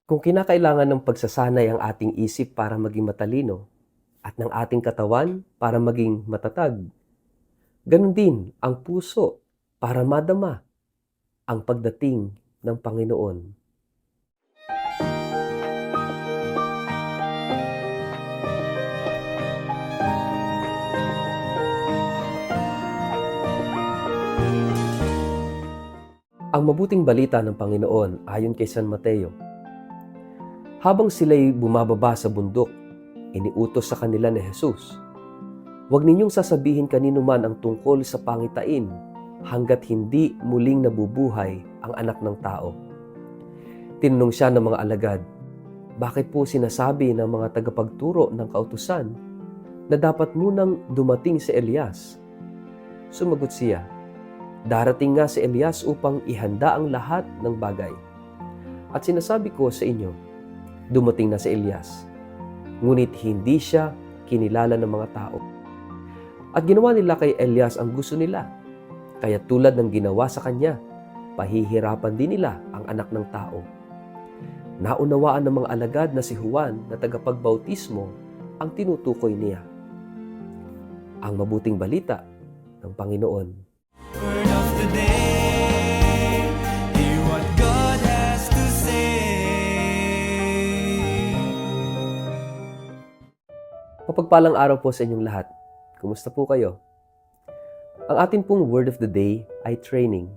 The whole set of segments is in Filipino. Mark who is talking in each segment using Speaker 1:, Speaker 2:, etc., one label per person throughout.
Speaker 1: Kung kinakailangan ng pagsasanay ang ating isip para maging matalino at ng ating katawan para maging matatag, ganun din ang puso para madama ang pagdating ng Panginoon. Ang mabuting balita ng Panginoon ayon kay San Mateo. Habang sila'y bumababa sa bundok, iniutos sa kanila ni Jesus, "Huwag ninyong sasabihin kanino man ang tungkol sa pangitain hanggat hindi muling nabubuhay ang anak ng tao." Tinanong siya ng mga alagad, "Bakit po sinasabi ng mga tagapagturo ng kautusan na dapat munang dumating si Elias?" Sumagot siya, "Darating nga si Elias upang ihanda ang lahat ng bagay. At sinasabi ko sa inyo, dumating na si Elias, ngunit hindi siya kinilala ng mga tao. At ginawa nila kay Elias ang gusto nila, kaya tulad ng ginawa sa kanya, pahihirapan din nila ang anak ng tao." Naunawaan ng mga alagad na si Juan na tagapagbautismo ang tinutukoy niya. Ang mabuting balita ng Panginoon.
Speaker 2: Word of the day, hear what God has to say.
Speaker 1: Mapagpalang araw po sa inyong lahat. Kumusta po kayo? Ang atin pong word of the day ay training.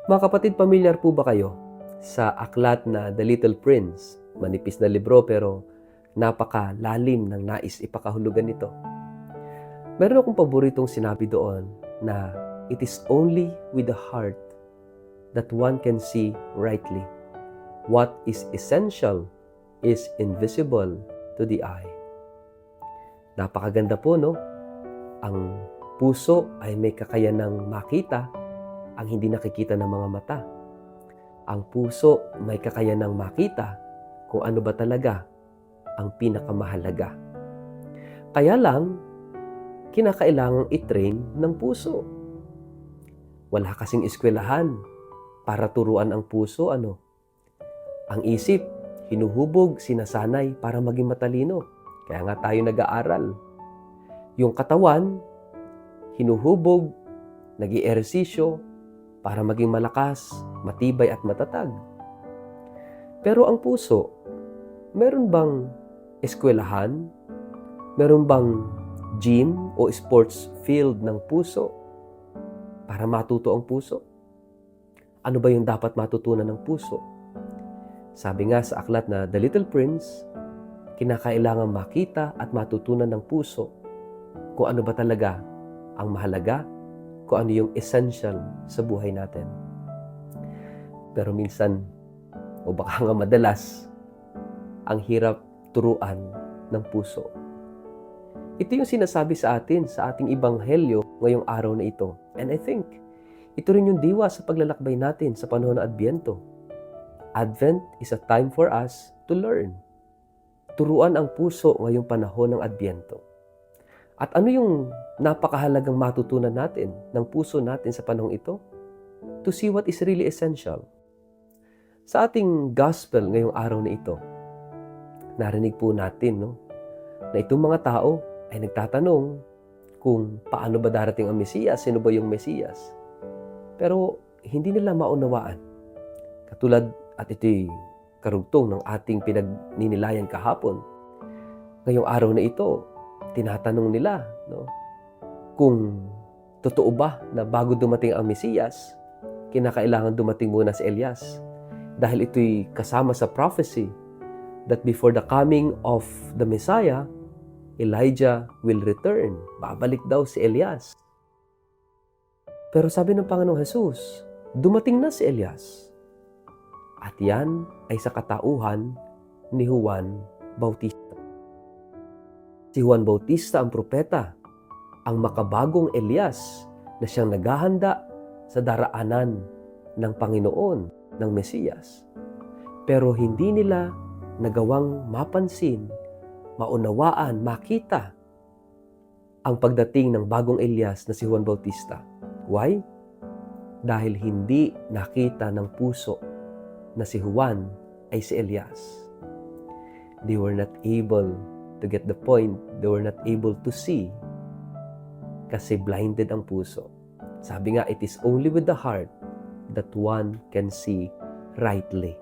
Speaker 1: Mga kapatid, pamilyar po ba kayo sa aklat na The Little Prince? Manipis na libro pero napakalalim ng nais ipakahulugan nito. Meron akong paboritong sinabi doon na it is only with the heart that one can see rightly. What is essential is invisible to the eye. Napakaganda po, no? Ang puso ay may kakayanang makita ang hindi nakikita ng mga mata. Ang puso may kakayanang makita kung ano ba talaga ang pinakamahalaga. Kaya lang, kinakailangang i-train ng puso. Wala kasing eskwelahan para turuan ang puso, ano? Ang isip, hinuhubog, sinasanay para maging matalino. Kaya nga tayo nag-aaral. Yung katawan, hinuhubog, nag-iehersisyo para maging malakas, matibay at matatag. Pero ang puso, meron bang eskwelahan? Meron bang gym o sports field ng puso para matuto ang puso? Ano ba yung dapat matutunan ng puso? Sabi nga sa aklat na The Little Prince, kinakailangan makita at matutunan ng puso kung ano ba talaga ang mahalaga, kung ano yung essential sa buhay natin. Pero minsan, o baka nga madalas, ang hirap turuan ng puso. Ito yung sinasabi sa atin sa ating ebanghelyo ngayong araw na ito. And I think, ito rin yung diwa sa paglalakbay natin sa panahon ng Adbyento. Advent is a time for us to learn. Turuan ang puso ngayong panahon ng Adbyento. At ano yung napakahalagang matutunan natin ng puso natin sa panahong ito? To see what is really essential. Sa ating gospel ngayong araw na ito, narinig po natin, no, na itong mga tao ay nagtatanong kung paano ba darating ang Mesiyas, sino ba yung Mesiyas. Pero hindi nila maunawaan. Katulad, at ito'y karugtong ng ating pinagninilayan kahapon. Ngayong araw na ito, tinatanong nila, no, kung totoo ba na bago dumating ang Mesiyas, kinakailangan dumating muna si Elias. Dahil ito'y kasama sa prophecy that before the coming of the Messiah, Elijah will return. Babalik daw si Elias. Pero sabi ng Panginoong Jesus, dumating na si Elias. At yan ay sa katauhan ni Juan Bautista. Si Juan Bautista ang propeta, ang makabagong Elias na siyang naghahanda sa daraanan ng Panginoon, ng Mesiyas. Pero hindi nila nagawang mapansin, maunawaan, makita ang pagdating ng bagong Elias na si Juan Bautista. Why? Dahil hindi nakita ng puso na si Juan ay si Elias. They were not able to get the point. They were not able to see kasi blinded ang puso. Sabi nga, it is only with the heart that one can see rightly.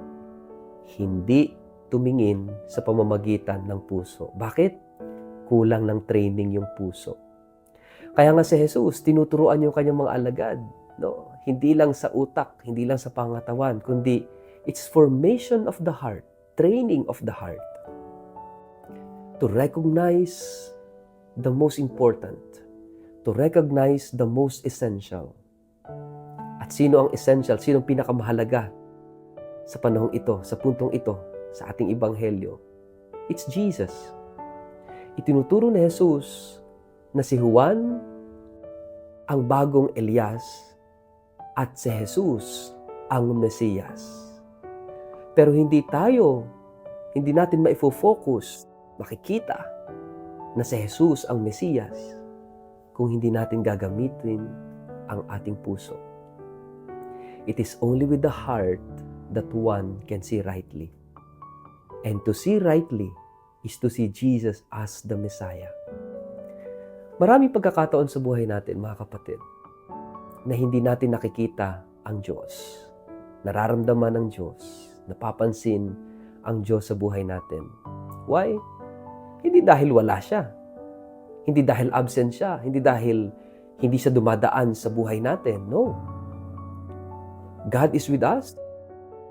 Speaker 1: Hindi tumingin sa pamamagitan ng puso. Bakit? Kulang ng training yung puso. Kaya nga si Jesus, tinuturuan yung kanyang mga alagad. No? Hindi lang sa utak, hindi lang sa pangatawan, kundi it's formation of the heart, training of the heart. To recognize the most important, to recognize the most essential. At sino ang essential? Sino ang pinakamahalaga sa panahong ito, sa puntong ito, sa ating ebanghelyo? It's Jesus. Itinuturo ni Jesus na si Juan ang bagong Elias at si Jesus ang Mesiyas. Pero hindi natin maifo-focus, makikita na si Jesus ang Mesiyas kung hindi natin gagamitin ang ating puso. It is only with the heart that one can see rightly. And to see rightly is to see Jesus as the Messiah. Maraming pagkakataon sa buhay natin, mga kapatid, na hindi natin nakikita ang Diyos. Nararamdaman ang Diyos. Napapansin ang Diyos sa buhay natin. Why? Hindi dahil wala siya. Hindi dahil absent siya. Hindi dahil hindi siya dumadaan sa buhay natin. No. God is with us.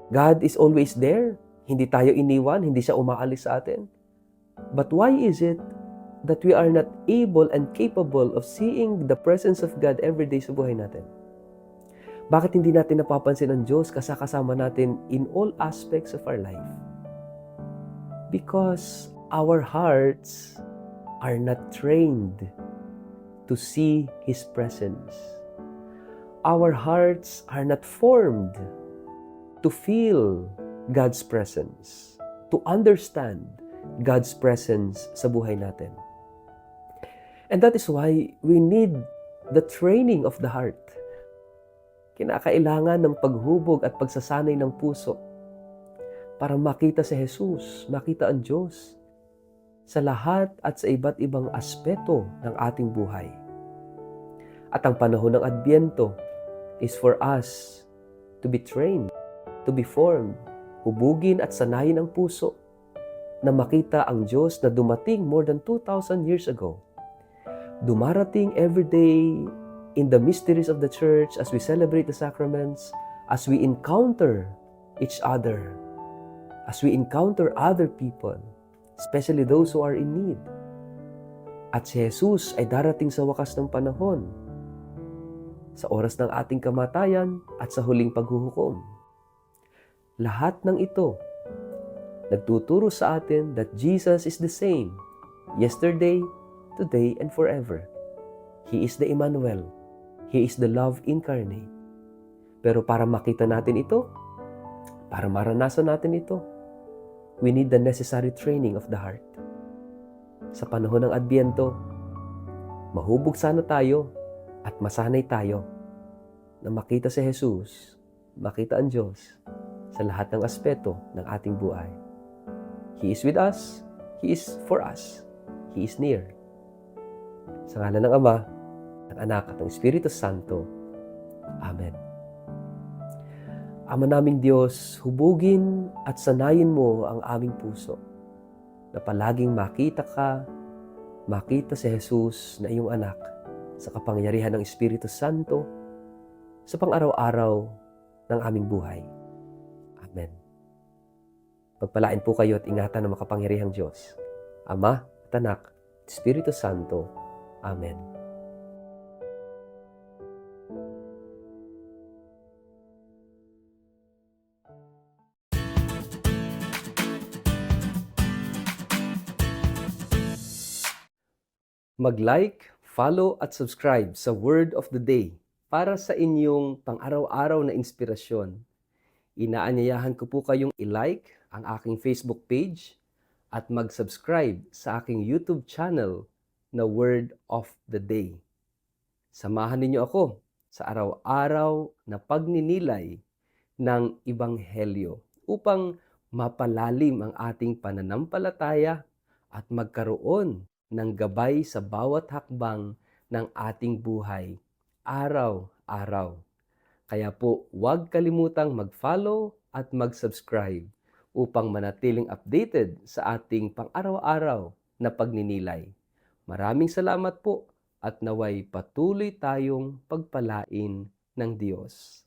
Speaker 1: God is always there. Hindi tayo iniwan. Hindi siya umaalis sa atin. But why is it that we are not able and capable of seeing the presence of God every day sa buhay natin? Bakit hindi natin napapansin ang Diyos kasama natin in all aspects of our life? Because our hearts are not trained to see His presence. Our hearts are not formed to feel God's presence, to understand God's presence sa buhay natin. And that is why we need the training of the heart. Kinakailangan ng paghubog at pagsasanay ng puso para makita si Jesus, makita ang Diyos sa lahat at sa iba't ibang aspeto ng ating buhay. At ang panahon ng Adbyento is for us to be trained, to be formed, hubugin at sanayin ang puso na makita ang Diyos na dumating more than 2,000 years ago. Dumarating every day in the mysteries of the church as we celebrate the sacraments, as we encounter each other, as we encounter other people, especially those who are in need. At si Jesus ay darating sa wakas ng panahon, sa oras ng ating kamatayan at sa huling paghuhukom. Lahat ng ito nagtuturo sa atin that Jesus is the same yesterday, today, and forever. He is the Emmanuel. He is the love incarnate. Pero para makita natin ito, para maranasan natin ito, we need the necessary training of the heart. Sa panahon ng Adbyento, mahubog sana tayo at masanay tayo na makita si Jesus, makita ang Diyos sa lahat ng aspeto ng ating buhay. He is with us. He is for us. He is near. Sa ngalan ng Ama, ng Anak at ng Espiritu Santo. Amen. Ama naming Diyos, hubugin at sanayin mo ang aming puso na palaging makita ka, makita si Jesus na iyong anak sa kapangyarihan ng Espiritu Santo sa pang-araw-araw ng aming buhay. Amen. Pagpalain po kayo at ingatan ng makapangyarihang Diyos, Ama at Anak at Espiritu Santo. Amen. Mag-like, follow at subscribe sa Word of the Day para sa inyong pang-araw-araw na inspirasyon. Inaanyayahan ko po kayong i-like ang aking Facebook page at mag-subscribe sa aking YouTube channel na Word of the Day. Samahan ninyo ako sa araw-araw na pagninilay ng Ebanghelyo upang mapalalim ang ating pananampalataya at magkaroon ng gabay sa bawat hakbang ng ating buhay, araw-araw. Kaya po, huwag kalimutang mag-follow at mag-subscribe upang manatiling updated sa ating pang-araw-araw na pagninilay. Maraming salamat po at naway patuloy tayong pagpalain ng Diyos.